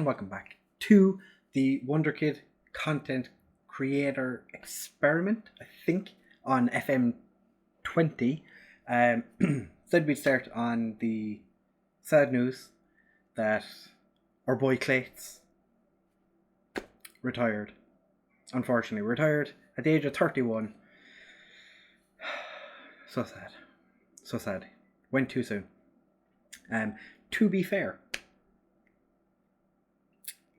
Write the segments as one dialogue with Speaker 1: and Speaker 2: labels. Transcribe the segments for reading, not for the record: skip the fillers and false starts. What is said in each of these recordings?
Speaker 1: welcome back to the Wonderkid content creator experiment, I think, on FM20. Said we'd start on the sad news that our boy Clates retired. Unfortunately, retired at the age of 31. So sad. So sad. Went too soon. To be fair,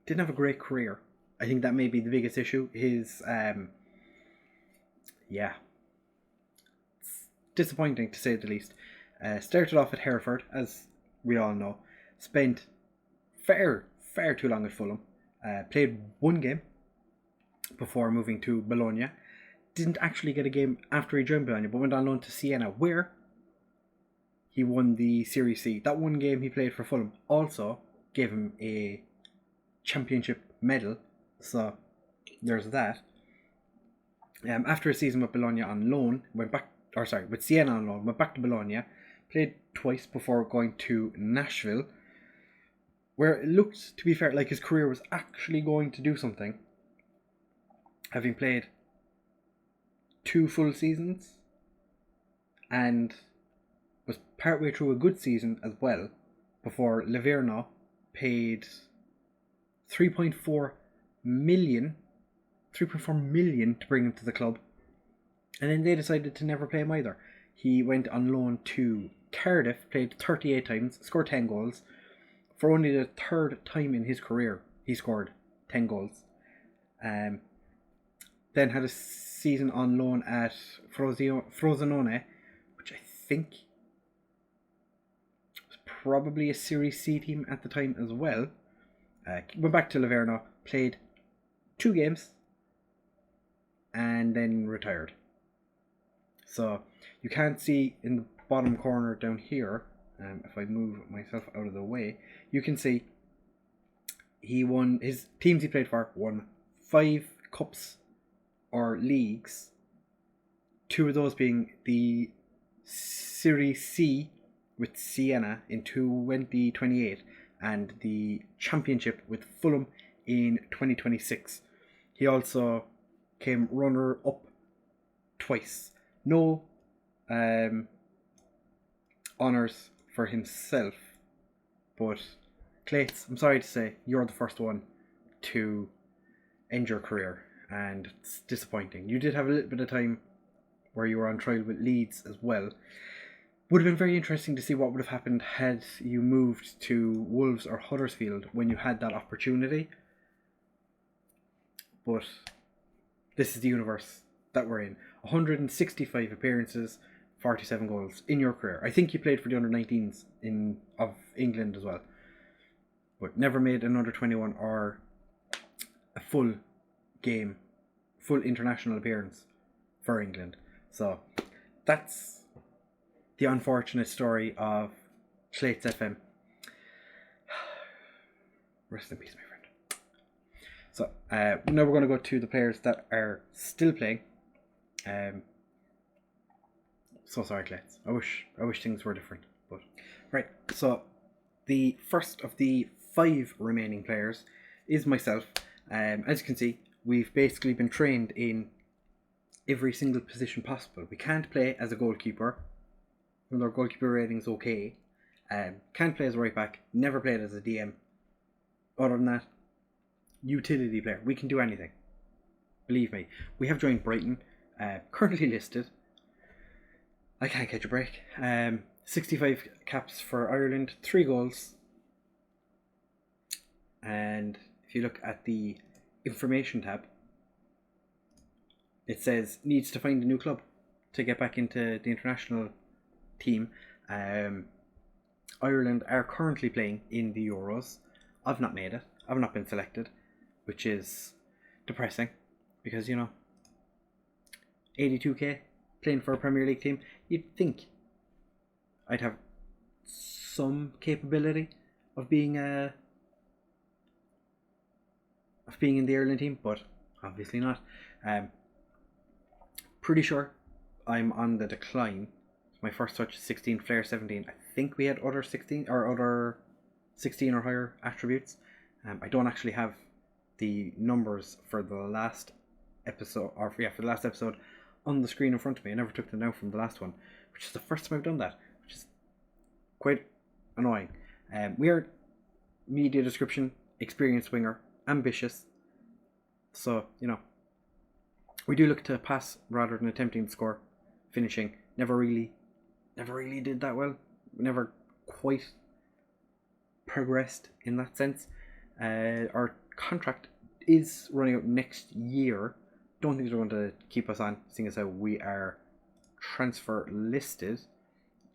Speaker 1: didn't have a great career. I think that may be the biggest issue. His, it's disappointing to say the least. Started off at Hereford, as we all know. Spent far too long at Fulham. Played one game before moving to Bologna. Didn't actually get a game after he joined Bologna, but went on loan to Siena, where he won the Serie C. That one game he played for Fulham also gave him a championship medal, so there's that. After a season with Bologna on loan, with Siena on loan, went back to Bologna, played twice before going to Nashville, where it looked, to be fair, like his career was actually going to do something, having played 2 full seasons and was partway through a good season as well before Livorno paid 3.4 million to bring him to the club, and then they decided to never play him either. He went on loan to Cardiff, played 38 times, scored 10 goals. For only the 3rd time in his career he scored 10 goals. Then had a season on loan at Frosinone, which I think was probably a Serie C team at the time as well. Went back to Livorno, played 2 games, and then retired. So you can't see in the bottom corner down here, if I move myself out of the way, you can see he won, his teams he played for won 5 cups or leagues, 2 of those being the Serie C with Siena in 2028 and the championship with Fulham in 2026. He also came runner-up twice. No honours for himself, but Clates, I'm sorry to say, you're the first one to end your career, and it's disappointing. You did have a little bit of time where you were on trial with Leeds as well. Would have been very interesting to see what would have happened had you moved to Wolves or Huddersfield when you had that opportunity. But this is the universe that we're in. 165 appearances, 47 goals in your career. I think you played for the under-19s of England as well, but never made an under-21 or a full international appearance for England. So that's the unfortunate story of ClaytsFM. Rest in peace, my friend. So now we're going to go to the players that are still playing. So sorry, Clates. I wish things were different. But right, so the first of the 5 remaining players is myself. As you can see, we've basically been trained in every single position possible. We can't play as a goalkeeper, when our goalkeeper rating's okay. Can't play as a right back. Never played as a DM. Other than that, utility player. We can do anything. Believe me. We have joined Brighton. Currently listed. I can't catch a break. 65 caps for Ireland. 3 goals. And if you look at the information tab, it says needs to find a new club to get back into the international team. Ireland are currently playing in the Euros. I've not made it. I've not been selected, which is depressing because, 82k playing for a Premier League team. You'd think I'd have some capability of being in the Ireland team, but obviously not. Pretty sure I'm on the decline. My first touch is 16, flair 17. I think we had other 16 or higher attributes. I don't actually have the numbers for the last episode, or for the last episode on the screen in front of me. I never took them down from the last one, which is the first time I've done that, which is quite annoying. We are media description, experienced winger, ambitious. So, we do look to pass rather than attempting to score. Finishing, never really did that well. Never quite progressed in that sense. Our contract is running out next year. Don't think they're going to keep us on, seeing as how we are transfer listed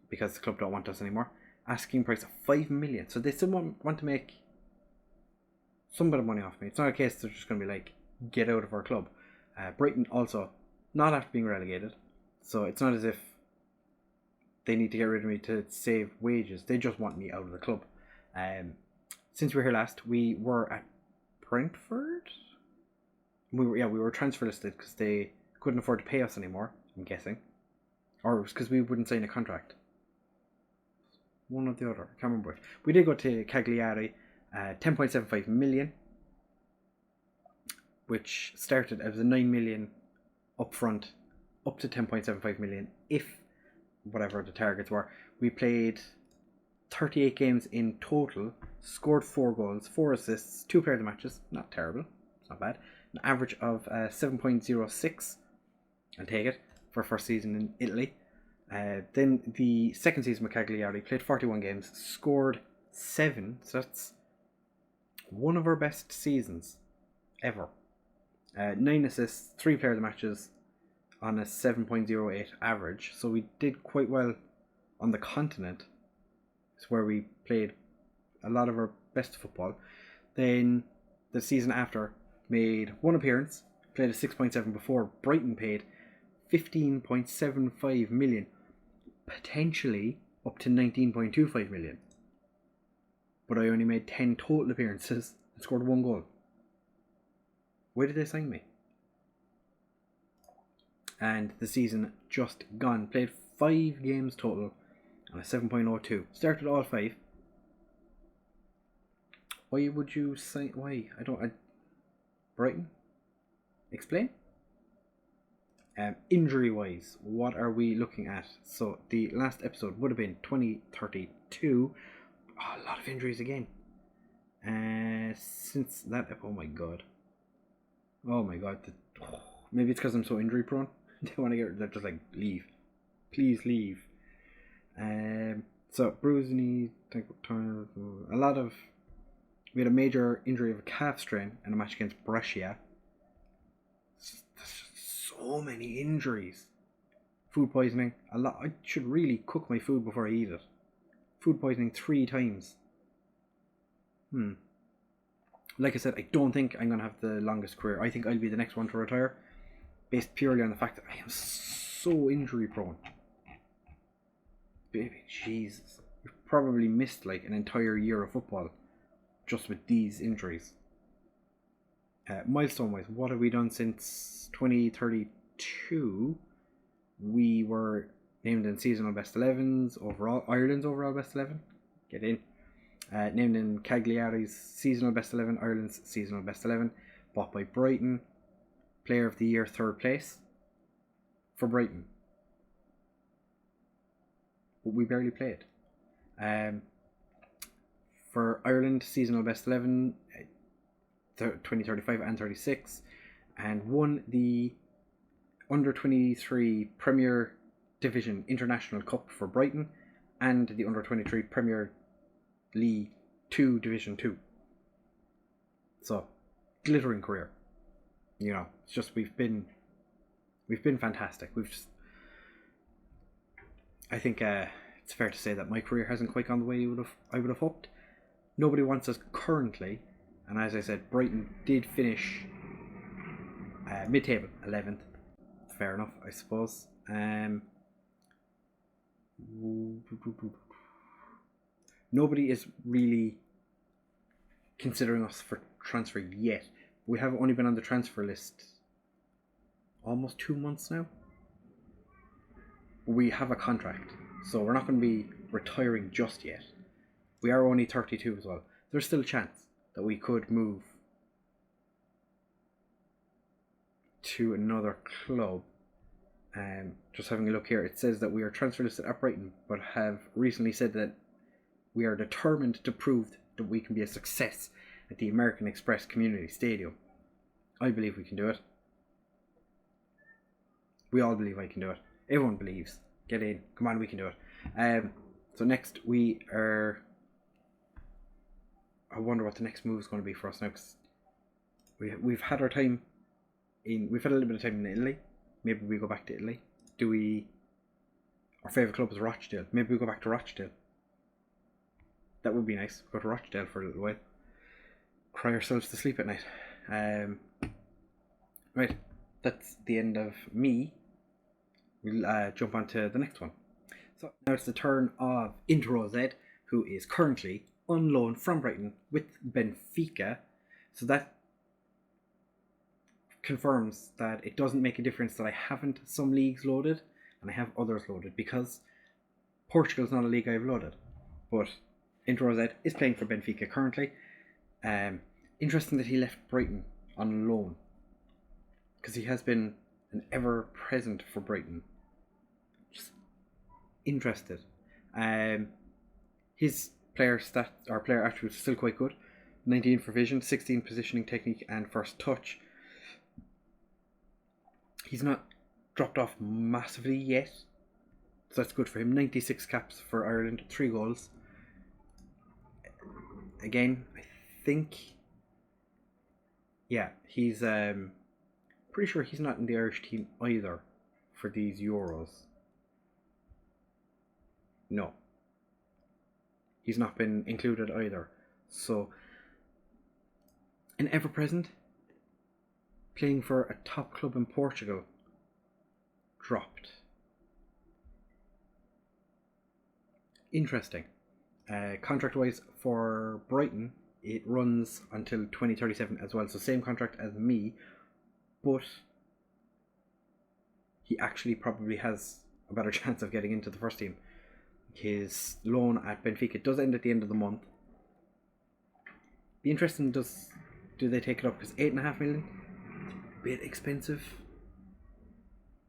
Speaker 1: because the club don't want us anymore. Asking price of 5 million. So they still want to make some bit of money off me. It's not a case they're just going to be like, get out of our club. Brighton also not after being relegated, so it's not as if they need to get rid of me to save wages. They just want me out of the club. Since we were here last, we were at Brentford. We were transfer listed because they couldn't afford to pay us anymore, I'm guessing, or it was because we wouldn't sign a contract. One or the other, I can't remember it. We did go to Cagliari, 10.75 million, which started as a 9 million up front, up to 10.75 million if whatever the targets were. We played 38 games in total, scored 4 goals, 4 assists, 2 player of the matches. Not terrible, it's not bad. An average of 7.06, I'll take it, for first season in Italy. Then the second season with Cagliari, played 41 games, scored 7, so that's one of our best seasons ever. 9 assists, 3 player of the matches on a 7.08 average, so we did quite well on the continent. It's where we played a lot of our best football. Then the season after, made 1 appearance, played a 6.7 before Brighton paid 15.75 million, potentially up to 19.25 million. But I only made 10 total appearances and scored 1 goal. Why did they sign me? And the season just gone, played 5 games total on a 7.02. Started all 5. Why would you sign? Why? Brighton? Explain? Injury wise, what are we looking at? So the last episode would have been 2032. Oh, a lot of injuries again. Since that, oh my god. Maybe it's because I'm so injury prone. They want to get, they're just like, leave. Please leave. So bruised knee, we had a major injury of a calf strain in a match against Brescia. There's just so many injuries. Food poisoning, a lot. I should really cook my food before I eat it. Food poisoning 3 times. Like I said, I don't think I'm going to have the longest career. I think I'll be the next one to retire, based purely on the fact that I am so injury prone. Baby Jesus, we've probably missed like an entire year of football just with these injuries. Milestone wise, what have we done since 2032? We were named in seasonal best 11s overall, Ireland's overall best 11. Get in. Named in Cagliari's seasonal best 11, Ireland's seasonal best 11. Bought by Brighton. Player of the year, 3rd place for Brighton. But we barely played. For Ireland, seasonal best 11, 2035 and 36, and won the under 23 Premier Division International Cup for Brighton and the under 23 Premier League 2 Division 2. So, glittering career. It's just we've been fantastic. I think it's fair to say that my career hasn't quite gone the way I would have hoped. Nobody wants us currently, and as I said, Brighton did finish mid-table, 11th. Fair enough, I suppose. Nobody is really considering us for transfer yet. We have only been on the transfer list almost 2 months now. We have a contract, so we're not going to be retiring just yet. We are only 32 as well. There's still a chance. that we could move to another club. Just having a look here, it says that we are transfer listed at Brighton, but have recently said that we are determined to prove that we can be a success at the American Express Community Stadium. I believe we can do it. We all believe I can do it. Everyone believes. Get in. Come on, we can do it. So next we are... I wonder what the next move is going to be for us now, because we've had our time in... We've had a little bit of time in Italy. Maybe we go back to Italy. Our favourite club is Rochdale. Maybe we go back to Rochdale. That would be nice. Go to Rochdale for a little while. Cry ourselves to sleep at night. Right. That's the end of me. We'll jump on to the next one. So now it's the turn of IntoRowZ, who is currently on loan from Brighton with Benfica. So that confirms that it doesn't make a difference that I haven't some leagues loaded and I have others loaded, because Portugal's not a league I've loaded. But IntoRowZ is playing for Benfica currently. Interesting that he left Brighton on loan, because he has been an ever present for Brighton. Just interested. His player attributes are still quite good. 19 for vision, 16 positioning technique, and first touch. He's not dropped off massively yet, so that's good for him. 96 caps for Ireland, 3 goals. Again, I think, yeah, he's pretty sure he's not in the Irish team either for these Euros. No, he's not been included either. So, an ever-present, playing for a top club in Portugal, dropped. Interesting. Contract-wise for Brighton, it runs until 2037 as well, so same contract as me, but he actually probably has a better chance of getting into the first team. His loan at Benfica does end at the end of the month. Be interesting, do they take it up? Because 8.5 million, a bit expensive.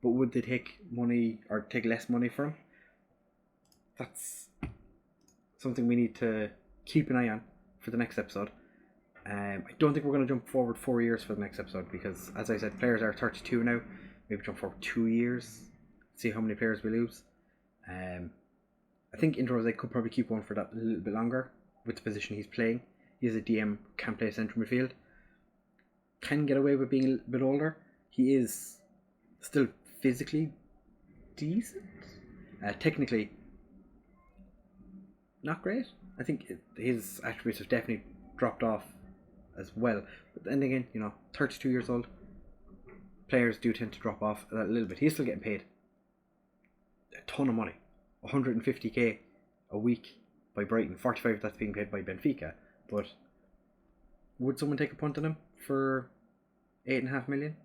Speaker 1: But would they take money or take less money from him? That's something we need to keep an eye on for the next episode. I don't think we're going to jump forward 4 years for the next episode, because, as I said, players are 32 now. Maybe jump forward 2 years, see how many players we lose. I think IntoRowZ could probably keep one for that a little bit longer with the position he's playing. He's a DM, can play central midfield, can get away with being a little bit older. He is still physically decent. Technically, not great. I think his attributes have definitely dropped off as well. But then again, 32 years old, players do tend to drop off a little bit. He's still getting paid a ton of money, 150k a week by Brighton. 45 that's being paid by Benfica. But would someone take a punt on him for 8.5 million?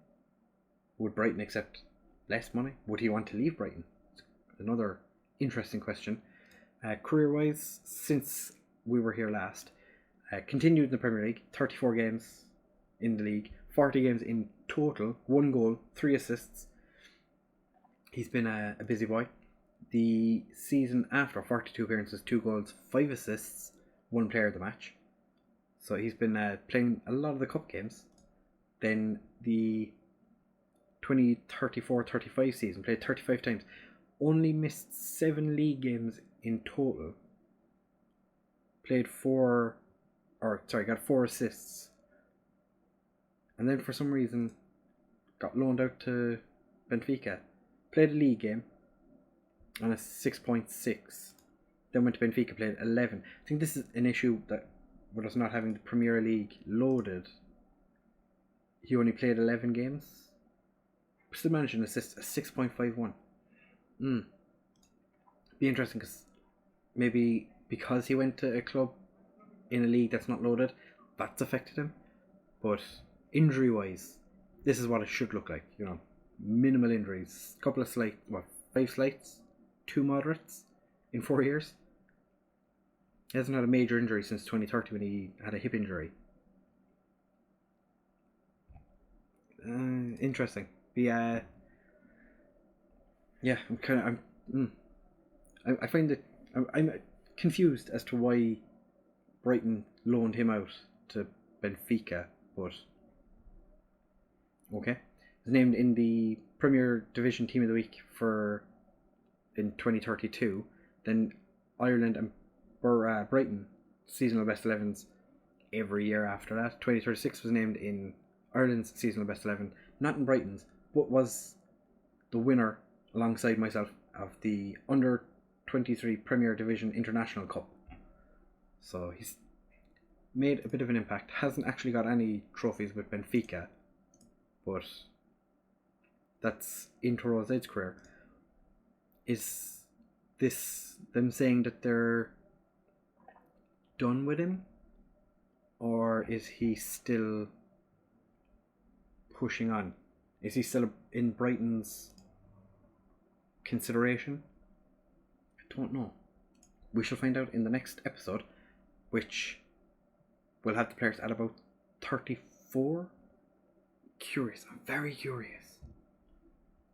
Speaker 1: Would Brighton accept less money? Would he want to leave Brighton? It's another interesting question. Career-wise, since we were here last, continued in the Premier League, 34 games in the league, 40 games in total, 1 goal, 3 assists. He's been a busy boy. The season after, 42 appearances, 2 goals, 5 assists, 1 player of the match. So he's been playing a lot of the cup games. Then the 2034-35 season, played 35 times. Only missed 7 league games in total. Got 4 assists. And then for some reason got loaned out to Benfica. Played a league game on a 6.6. Then went to Benfica, played 11. I think this is an issue that with us not having the Premier League loaded. He only played 11 games. Still managed an assist, a 6.51. Be interesting, because maybe because he went to a club in a league that's not loaded, that's affected him. But injury wise, this is what it should look like. Minimal injuries, couple of 5 slights, 2 moderates in 4 years. He hasn't had a major injury since 2030 when he had a hip injury. Interesting. Yeah, I'm kind of I find it I'm confused as to why Brighton loaned him out to Benfica, but okay. He's named in the Premier Division Team of the Week for in 2032. Then Ireland and Brighton seasonal best 11s every year after that. 2036 was named in Ireland's seasonal best 11, not in Brighton's, but was the winner alongside myself of the under 23 Premier Division International Cup. So he's made a bit of an impact. Hasn't actually got any trophies with Benfica, but that's IntoRowZ's career. Is this them saying that they're done with him? Or is he still pushing on? Is he still in Brighton's consideration? I don't know. We shall find out in the next episode, which will have the players at about 34. Curious. I'm very curious.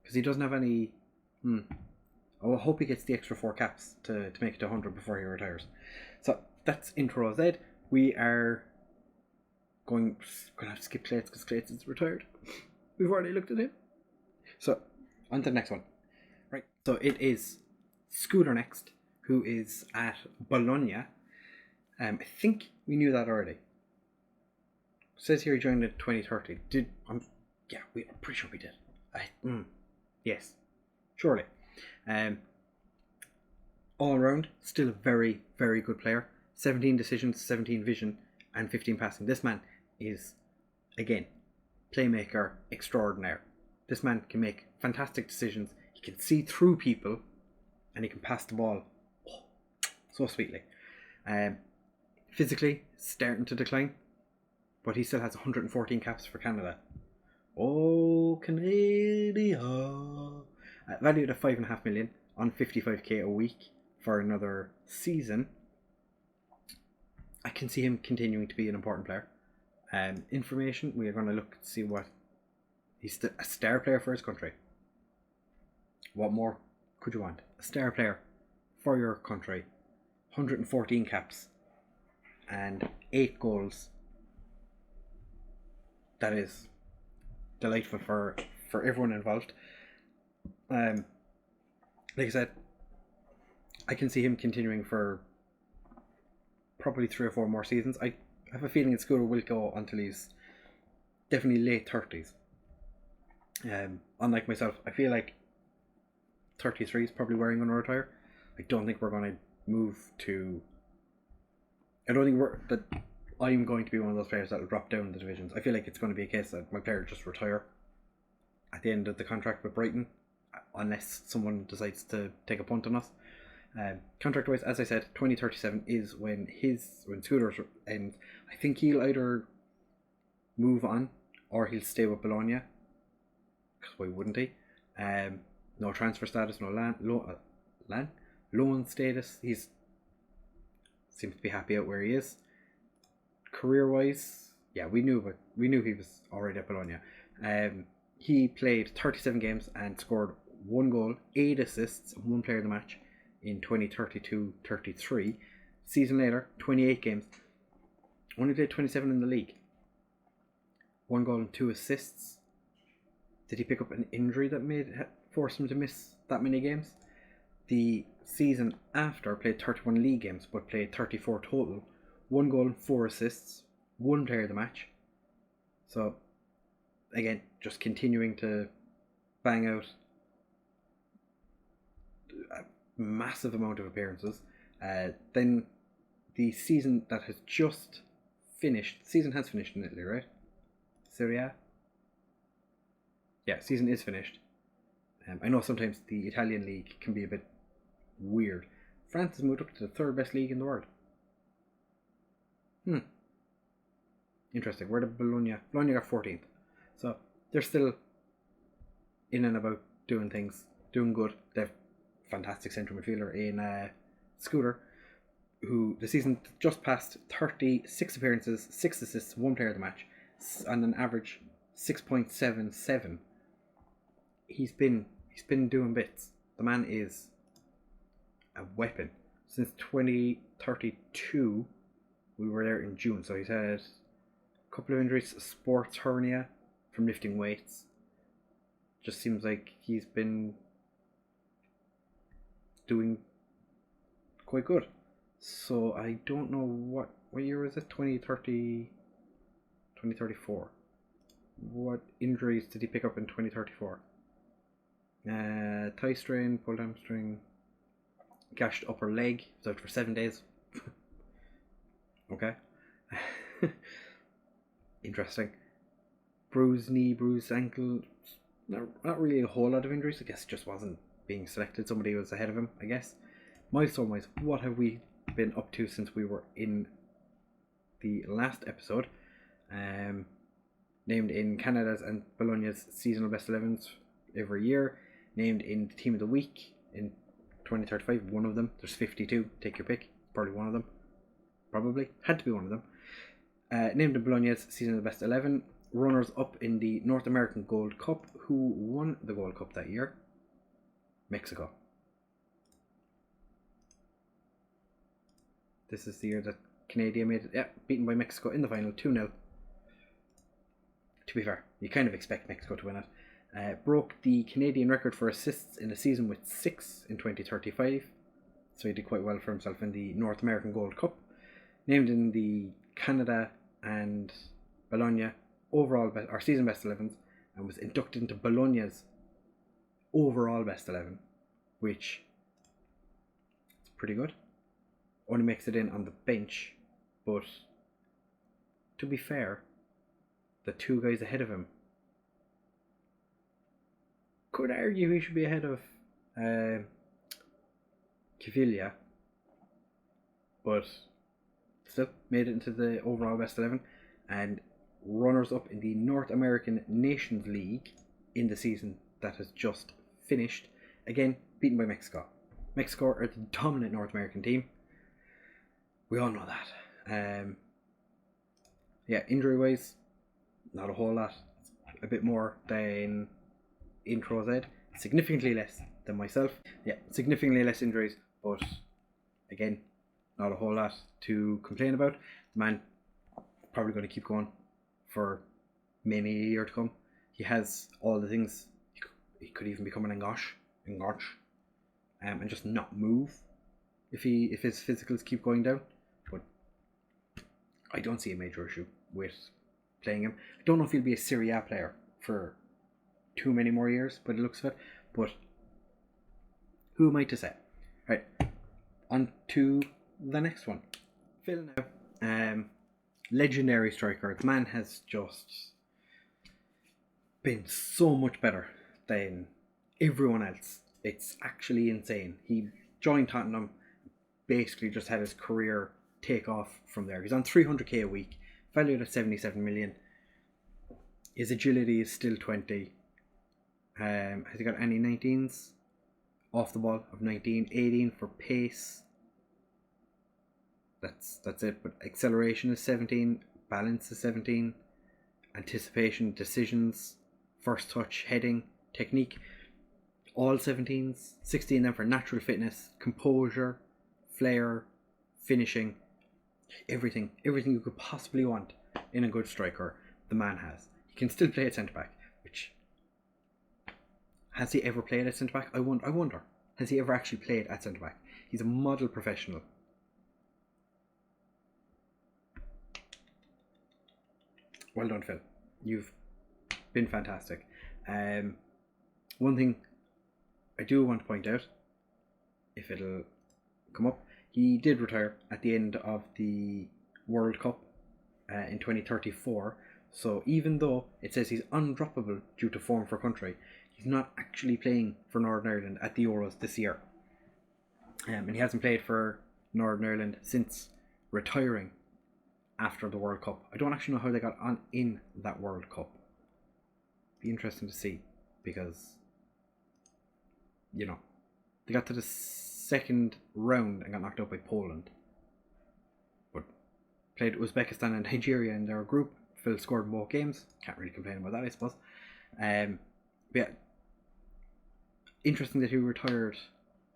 Speaker 1: Because he doesn't have any... I hope he gets the extra 4 caps to make it to 100 before he retires. So that's IntoRowZ. We are going to have to skip Clayts because Clayts is retired. We've already looked at him. So on to the next one. Right. So it is scootR next, who is at Bologna. I think we knew that already. It says here he joined in 2030. I'm pretty sure we did. Yes, surely. All around, still a very, very good player. 17 decisions, 17 vision, and 15 passing. This man is, again, playmaker extraordinaire. This man can make fantastic decisions. He can see through people, and he can pass the ball so sweetly. Physically, starting to decline, but he still has 114 caps for Canada. Oh, Canada! Valued at $5.5 million on 55k a week for another season. I can see him continuing to be an important player. Information, we are going to look to see what he's a star player for his country. What more could you want? A star player for your country. 114 caps and 8 goals. That is delightful for everyone involved. Like I said, I can see him continuing for probably 3 or 4 more seasons. I have a feeling that scootR will go until he's definitely late 30s. Unlike myself, I feel like 33 is probably where I'm going to retire. I don't think we're going to move to... I don't think I'm going to be one of those players that will drop down the divisions. I feel like it's going to be a case that my player just retire at the end of the contract with Brighton, unless someone decides to take a punt on us. Contract wise, as I said, 2037 is when scootR's ends. I think he'll either move on or he'll stay with Bologna, because why wouldn't he? No transfer status, no loan status. He's seems to be happy out where he is. Career wise, yeah, we knew he was already at Bologna. He played 37 games and scored 1 goal, 8 assists, and 1 player of the match in 2032-33. Season later, 28 games, only played 27 in the league. 1 goal and 2 assists. Did he pick up an injury that forced him to miss that many games? The season after, played 31 league games, but played 34 total. 1 goal and 4 assists, 1 player of the match. So, again, just continuing to bang out a massive amount of appearances. Then the season that has just finished, the season has finished in Italy, right? Serie A? Yeah, season is finished. I know sometimes the Italian league can be a bit weird. France has moved up to the 3rd best league in the world. Interesting. Where did Bologna got 14th. So they're still in and about doing things, doing good. They have fantastic central midfielder in scootR, who the season just passed 36 appearances, 6 assists, 1 player of the match, and an average 6.77. He's been doing bits. The man is a weapon. Since 2032, we were there in June, so he's had a couple of injuries, sports hernia from lifting weights. Just seems like he's been doing quite good. So I don't know what year was it? 2030, 2034. What injuries did he pick up in 2034? Thigh strain, pulled hamstring, gashed upper leg. He was out for 7 days. Okay. Interesting. Bruised knee, bruised ankle. Not really a whole lot of injuries. I guess it just wasn't being selected. Somebody was ahead of him, I guess. Milestone wise, what have we been up to since we were in the last episode? Named in Canada's and Bologna's seasonal best 11s every year. Named in the team of the week in 2035. One of them. There's 52. Take your pick. Probably one of them. Probably. Had to be one of them. Named in Bologna's seasonal best 11. Runners up in the North American Gold Cup. Who won the Gold Cup that year? Mexico. This is the year that Canada made it. Yeah, beaten by Mexico in the final 2-0. To be fair, you kind of expect Mexico to win it. Broke the Canadian record for assists in a season with 6 in 2035. So he did quite well for himself in the North American Gold Cup. Named in the Canada and Bologna overall or season best 11s, and was inducted into Bologna's overall best 11, which is pretty good. Only makes it in on the bench, but to be fair, the two guys ahead of him could argue he should be ahead of Caviglia, but still made it into the overall best 11 and runners up in the North American Nations League in the season that has just finished. Again, beaten by Mexico. Mexico are the dominant North American team. We all know that. Yeah, injury wise, not a whole lot. A bit more than IntoRowZ. Significantly less than myself. Yeah, significantly less injuries, but again, not a whole lot to complain about. The man probably going to keep going for many a year to come. He has all the things. He could even become an Engosh, and just not move if his physicals keep going down. But I don't see a major issue with playing him. I don't know if he'll be a Serie A player for too many more years, but it looks of it. But who am I to say? Right, on to the next one. Phil now. Legendary striker. The man has just been so much better than everyone else. It's actually insane. He joined Tottenham, basically just had his career take off from there. He's on 300k a week, valued at 77 million. His agility is still 20. Has he got any 19s? Off the ball of 19, 18 for pace. That's it. But acceleration is 17, balance is 17, anticipation, decisions, first touch, heading, technique, all 17s. 16 then for natural fitness, composure, flair, finishing, everything you could possibly want in a good striker, the man has. He can still play at centre back, which, has he ever played at centre back? I wonder. Has he ever actually played at centre back? He's a model professional. Well done, Phil. You've been fantastic. One thing I do want to point out, if it'll come up, he did retire at the end of the World Cup in 2034. So even though it says he's undroppable due to form for country, he's not actually playing for Northern Ireland at the Euros this year. And he hasn't played for Northern Ireland since retiring after the World Cup. I don't actually know how they got on in that World Cup. Be interesting to see, because, you know, they got to the second round and got knocked out by Poland. But played Uzbekistan and Nigeria in their group, Phil scored in both games. Can't really complain about that, I suppose. But yeah, interesting that he retired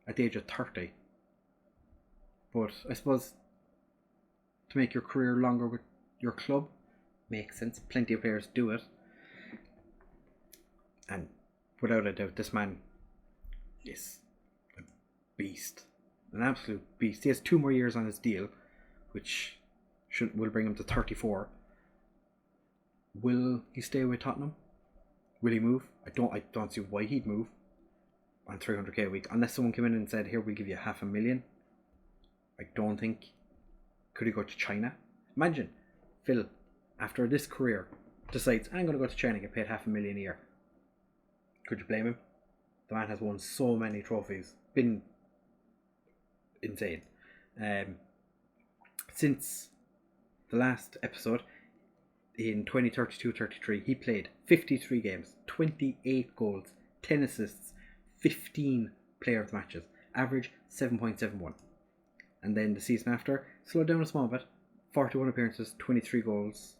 Speaker 1: at the age of 30. But I suppose to make your career longer with your club makes sense. Plenty of players do it. And without a doubt, this man is a beast. An absolute beast. He has 2 more years on his deal, which will bring him to 34. Will he stay with Tottenham? Will he move? I don't see why he'd move on 300k a week, unless someone came in and said, here, we'll give you $500,000. I don't think. Could he go to China? Imagine Phil, after this career, decides, I'm going to go to China and get paid $500,000 a year. Could you blame him? The man has won so many trophies. Been insane. Since the last episode, in 2032-33, he played 53 games, 28 goals, 10 assists, 15 player of the matches, average 7.71. And then the season after, slowed down a small bit, 41 appearances, 23 goals,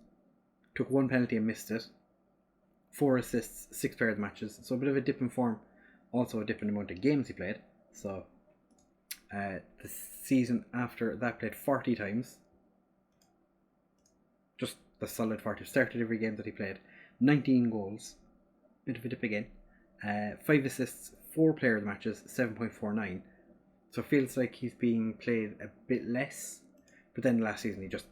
Speaker 1: took 1 penalty and missed it, 4 assists, 6 player of the matches, so a bit of a dip in form, also a dip in the amount of games he played. So the season after that, played 40 times, just the solid 40, started every game that he played, 19 goals, bit of a dip again, 5 assists, 4 player of the matches, 7.49. So it feels like he's being played a bit less. But then last season he just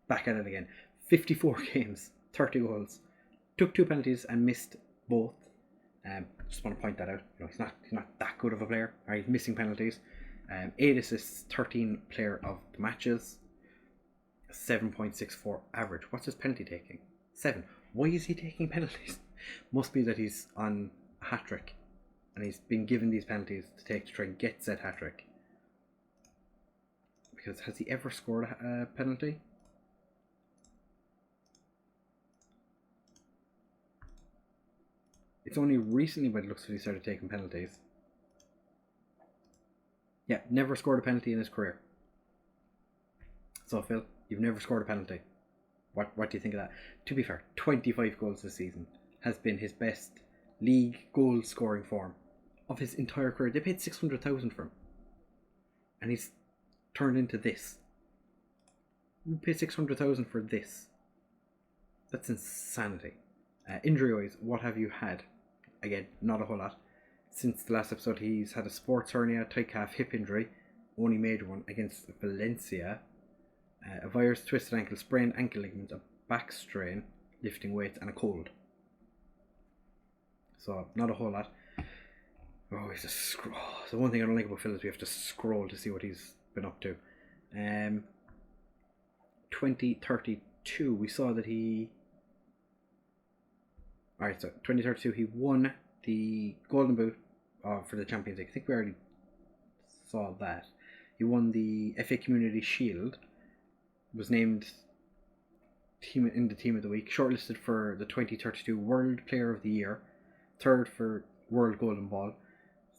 Speaker 1: back at it again. 54 games, 30 goals. Took 2 penalties and missed both. Just want to point that out. You know, he's not that good of a player. Or he's missing penalties. 8 assists, 13 player of the matches. 7.64 average. What's his penalty taking? 7. Why is he taking penalties? Must be that he's on a hat-trick. And he's been given these penalties to take to try and get said hat-trick. Because has he ever scored a penalty? It's only recently by the looks of it he started taking penalties. Yeah, never scored a penalty in his career. So Phil, you've never scored a penalty. What do you think of that? To be fair, 25 goals this season has been his best league goal scoring form of his entire career. They paid 600,000 for him, and he's turned into this. You pay 600,000 for this? That's insanity. Injury-wise, what have you had? Again, not a whole lot. Since the last episode, he's had a sports hernia, tight calf, hip injury, only major one against Valencia. A virus, twisted ankle, sprained ankle ligament, a back strain, lifting weights, and a cold. So, not a whole lot. Oh, he's just scroll. The one thing I don't like about Phil is we have to scroll to see what he's been up to. 2032, we saw that he... Alright, so 2032, he won the Golden Boot for the Champions League. I think we already saw that. He won the FA Community Shield. Was named in the Team of the Week. Shortlisted for the 2032 World Player of the Year. 3rd for World Golden Ball.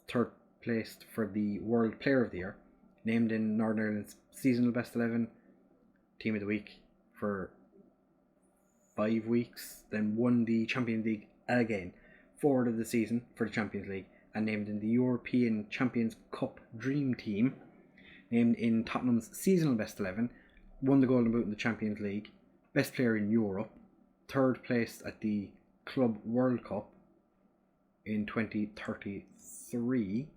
Speaker 1: 3rd placed for the World Player of the Year. Named in Northern Ireland's Seasonal Best 11. Team of the Week for 5 weeks. Then won the Champions League again. Forward of the season for the Champions League. And named in the European Champions Cup Dream Team. Named in Tottenham's Seasonal Best 11. Won the Golden Boot in the Champions League. Best player in Europe. 3rd placed at the Club World Cup in 2033.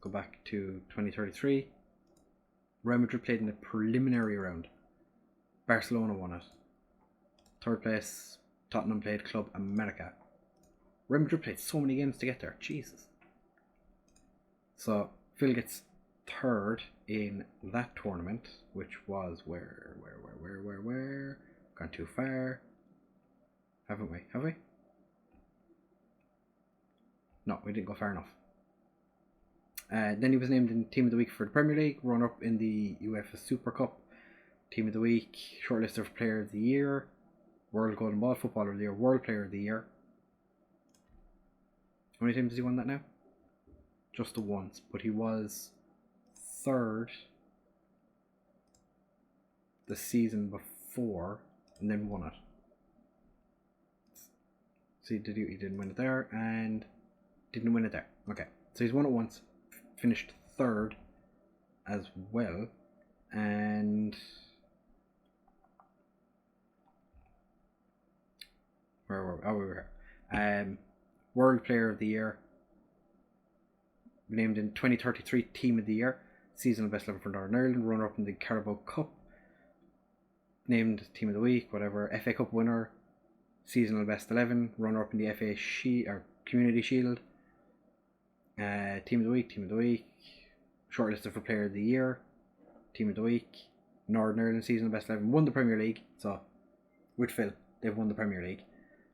Speaker 1: Go back to 2033. Real Madrid played in the preliminary round. Barcelona won it. 3rd place, Tottenham played Club America. Real Madrid played so many games to get there. Jesus. So Phil gets 3rd in that tournament, which was where? Gone too far. Haven't we? Have we? No, we didn't go far enough. Then he was named in Team of the Week for the Premier League, run-up in the UEFA Super Cup, Team of the Week, shortlisted for Player of the Year, World Golden Ball, Footballer of the Year, World Player of the Year. How many times has he won that now? Just the once, but he was 3rd the season before and then won it. See, he didn't win it there and didn't win it there. Okay, so he's won it once, finished third as well, and where were we? Oh, we were here. World Player of the Year, named in 2033 Team of the Year, Seasonal Best 11 for Northern Ireland, runner-up in the Carabao Cup, named Team of the Week, whatever, FA Cup winner, Seasonal Best 11, runner-up in the FA or Community Shield, Team of the Week, shortlisted for Player of the Year, Team of the Week, Northern Ireland Seasonal Best 11, won the Premier League, so with Phil, they've won the Premier League.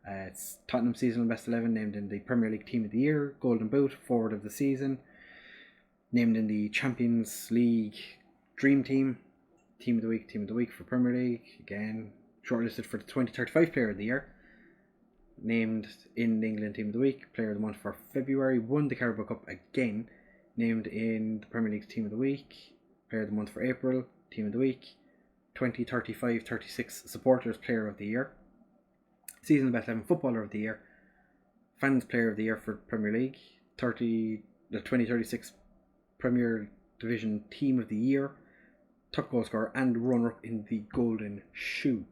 Speaker 1: It's Tottenham Seasonal Best 11, named in the Premier League Team of the Year, Golden Boot, Forward of the Season, named in the Champions League Dream Team, Team of the Week for Premier League, again, shortlisted for the 2035 Player of the Year, named in the England Team of the Week, Player of the Month for February, won the Carabao Cup again, named in the Premier League Team of the Week, Player of the Month for April, Team of the Week, 2035-36 Supporters Player of the Year, Season Best 11 Footballer of the Year, Fans Player of the Year for Premier League, the 2036 Premier Division Team of the Year, Top Goal Scorer, and runner-up in the Golden Shoe.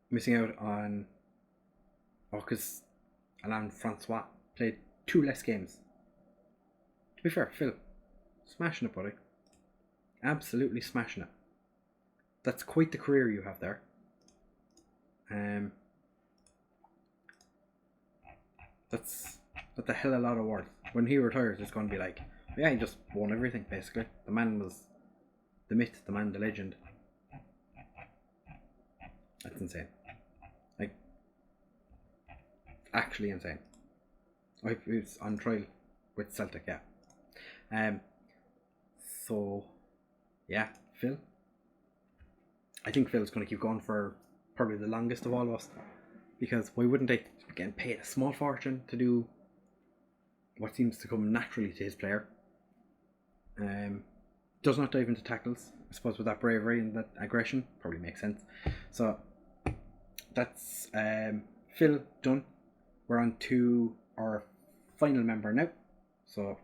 Speaker 1: Missing out on because Alain Francois played 2 less games. To be fair, Phil, smashing it, buddy. Absolutely smashing it. That's quite the career you have there. That's a hell of a lot of worth. When he retires, it's going to be like, yeah, he just won everything, basically. The man was the myth, the man, the legend. That's insane. Like, actually insane. He was on trial with Celtic, yeah. So, yeah, Phil. I think Phil's going to keep going for probably the longest of all of us. Because why wouldn't they be getting paid a small fortune to do what seems to come naturally to his player? Does not dive into tackles. I suppose with that bravery and that aggression, probably makes sense. So that's Phil done. We're on to our final member now. So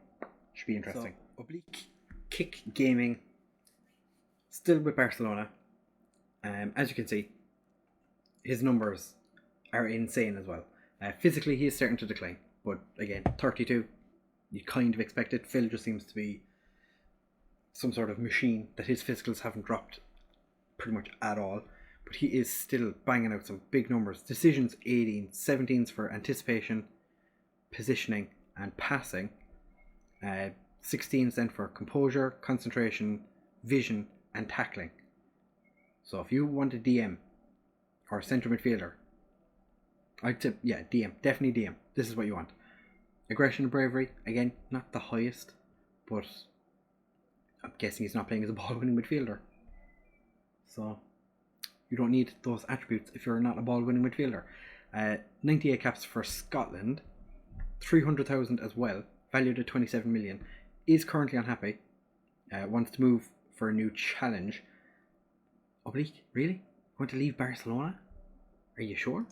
Speaker 1: should be interesting. So, Oblique Kick Gaming, still with Barcelona. As you can see, his numbers are insane as well. Physically, he is starting to decline, but again, 32, you kind of expect it. Phil just seems to be some sort of machine that his physicals haven't dropped pretty much at all, but he is still banging out some big numbers. Decisions 18, 17s for anticipation, positioning and passing, 16s then for composure, concentration, vision and tackling. So if you want a DM or a centre midfielder, I'd say, yeah, DM, definitely DM. This is what you want. Aggression and bravery, again, not the highest, but I'm guessing he's not playing as a ball-winning midfielder. So you don't need those attributes if you're not a ball-winning midfielder. 98 caps for Scotland, 300,000 as well, valued at 27 million. Is currently unhappy, wants to move for a new challenge. Oblique, really? Want to leave Barcelona? Are you sure?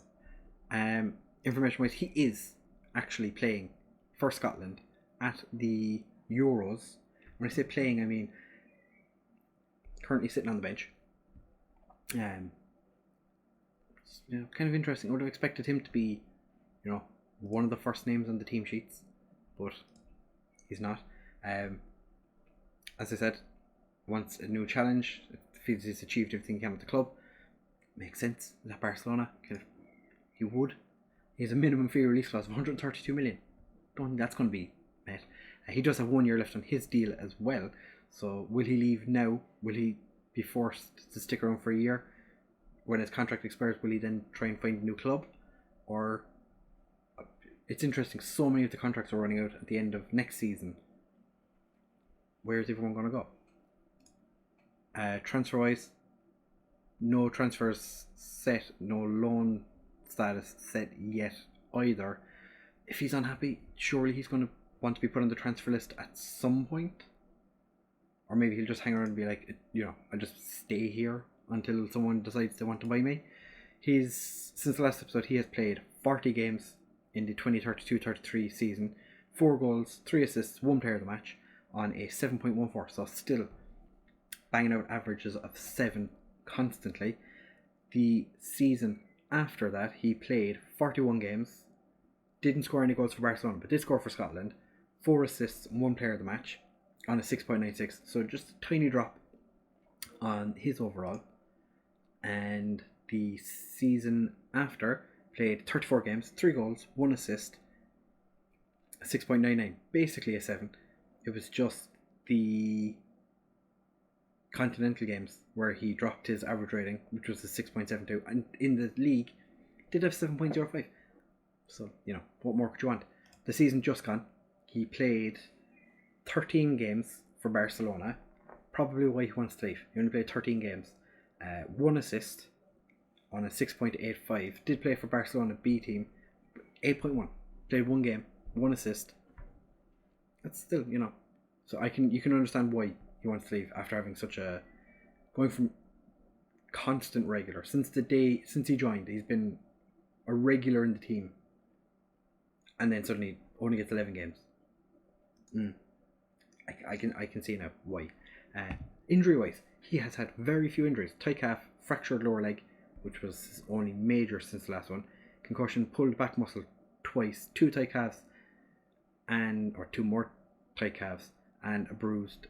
Speaker 1: Information wise, he is actually playing for Scotland at the Euros. When I say playing, I mean currently sitting on the bench. Kind of interesting. I would have expected him to be, one of the first names on the team sheets, but he's not. As I said, wants a new challenge. Feels he's achieved everything he can with the club. Makes sense. Is that Barcelona? He would. He has a minimum fee release clause of 132 million. Don't think that's going to be met. He does have 1 year left on his deal as well. So will he leave now? Will he be forced to stick around for a year? When his contract expires, will he then try and find a new club? Or it's interesting, so many of the contracts are running out at the end of next season. Where is everyone going to go? Transfer wise, no transfers set, no loan status set yet either. If he's unhappy, surely he's going to want to be put on the transfer list at some point. or maybe he'll just hang around and be like, I'll just stay here until someone decides they want to buy me. Since the last episode, he has played 40 games in the 2032-33 season, 4 goals, 3 assists, 1 player of the match on a 7.14, so still banging out averages of 7 constantly. The season after that, he played 41 games, didn't score any goals for Barcelona, but did score for Scotland, 4 assists, 1 player of the match on a 6.96, so just a tiny drop on his overall. And the season after, played 34 games, 3 goals, 1 assist, 6.99, basically a 7. It was just the continental games where he dropped his average rating, which was a 6.72, and in the league did have 7.05. So, what more could you want? The season just gone, he played 13 games for Barcelona, probably why he wants to leave. He only played 13 games, 1 assist on a 6.85, did play for Barcelona B team, 8.1, played 1 game, 1 assist. That's still, so you can understand why he wants to leave after having going from constant regular since he joined. He's been a regular in the team, and then suddenly only gets 11 games. I can see now why. Injury wise, he has had very few injuries. Tight calf, fractured lower leg, which was his only major since the last one. Concussion, pulled back muscle twice, 2 tight calves, or 2 more tight calves, and a bruised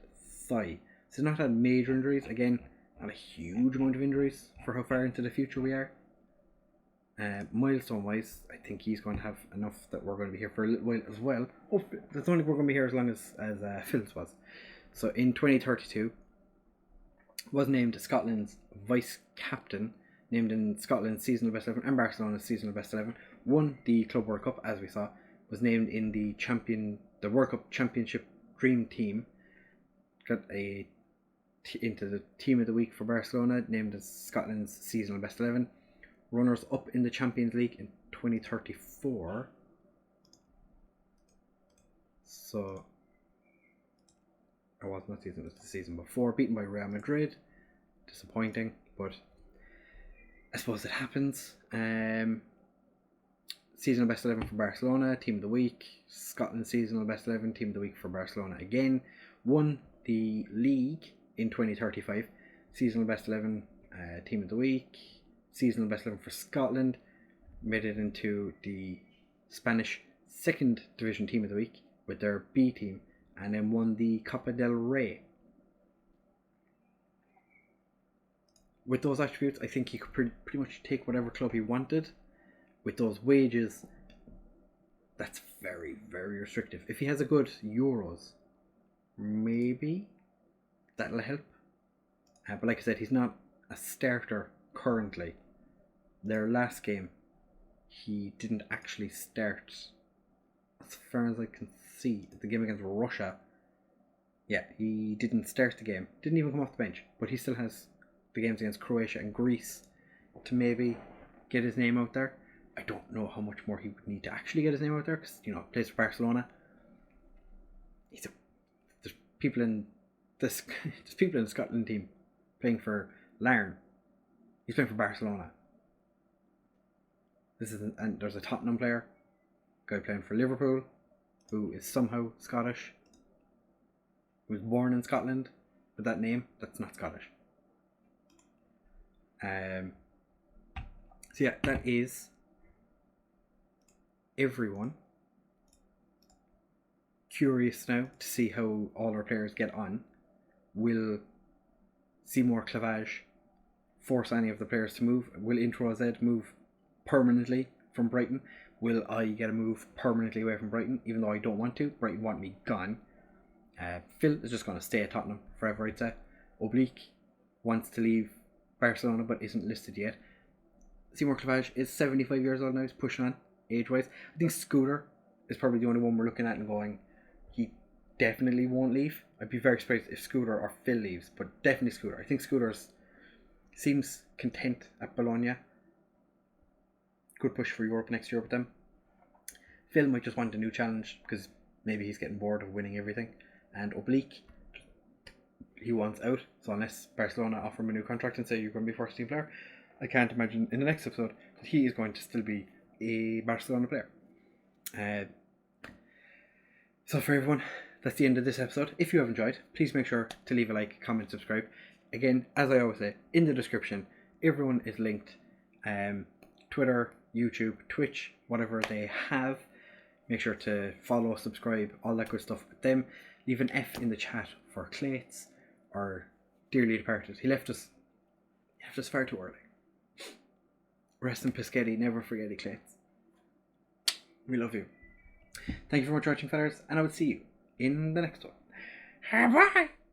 Speaker 1: thigh. So he's not had major injuries. Again, not a huge amount of injuries for how far into the future we are. Milestone wise, I think he's going to have enough that we're going to be here for a little while as well. That's only we're going to be here as long as Phil's was. So in 2032, was named Scotland's vice captain, named in Scotland's seasonal best 11 and Barcelona's seasonal best 11. Won the Club World Cup, as we saw. Was named in the World Cup Championship Dream Team. Got into the Team of the Week for Barcelona, named as Scotland's seasonal best 11. Runners up in the Champions League in 2034. So, it wasn't that season, it was the season before. Beaten by Real Madrid. Disappointing, but I suppose it happens. Seasonal best 11 for Barcelona, Team of the Week. Scotland seasonal best 11, Team of the Week for Barcelona again. Won the league in 2035. Seasonal best 11, Team of the Week. Seasonal best 11 for Scotland. Made it into the Spanish second division Team of the Week with their B team, and then won the Copa del Rey. With those attributes, I think he could pretty much take whatever club he wanted. With those wages, that's very, very restrictive. If he has a good Euros, maybe that'll help. But like I said, he's not a starter currently. Their last game, he didn't actually start. As far as I can see, the game against Russia, yeah, he didn't start the game. Didn't even come off the bench. But he still has the games against Croatia and Greece to maybe get his name out there. I don't know how much more he would need to actually get his name out there, because plays for Barcelona. There's people in the Scotland team playing for Larne. He's playing for Barcelona. And there's a Tottenham player, guy playing for Liverpool, who is somehow Scottish, who was born in Scotland with that name. That's not Scottish. So yeah, that is everyone. Curious now to see how all our players get on. Will Seymour Clavage force any of the players to move? Will IntoRowZ move permanently from Brighton? Will I get a move permanently away from Brighton, even though I don't want to? Brighton want me gone. Phil is just going to stay at Tottenham forever, I'd say. Oblique wants to leave Barcelona but isn't listed yet. Seymour Clavage is 75 years old now. He's pushing on age-wise. I think scootR is probably the only one we're looking at and going, he definitely won't leave. I'd be very surprised if scootR or Phil leaves, but definitely scootR. I think scootR seems content at Bologna. Good push for Europe next year with them. Phil might just want a new challenge because maybe he's getting bored of winning everything. And Oblique, he wants out. So unless Barcelona offer him a new contract and say you're going to be first team player, I can't imagine in the next episode that he is going to still be a Barcelona player. So for everyone, that's the end of this episode. If you have enjoyed, please make sure to leave a like, comment, subscribe. Again, as I always say, in the description, everyone is linked. Twitter, YouTube, Twitch, whatever they have. Make sure to follow, subscribe, all that good stuff with them. Leave an F in the chat for Clates, or Dearly Departed. He left us far too early. Rest in Piscetti, never forget it, Clates. We love you. Thank you very much for watching, fellas, and I will see you in the next one. Bye!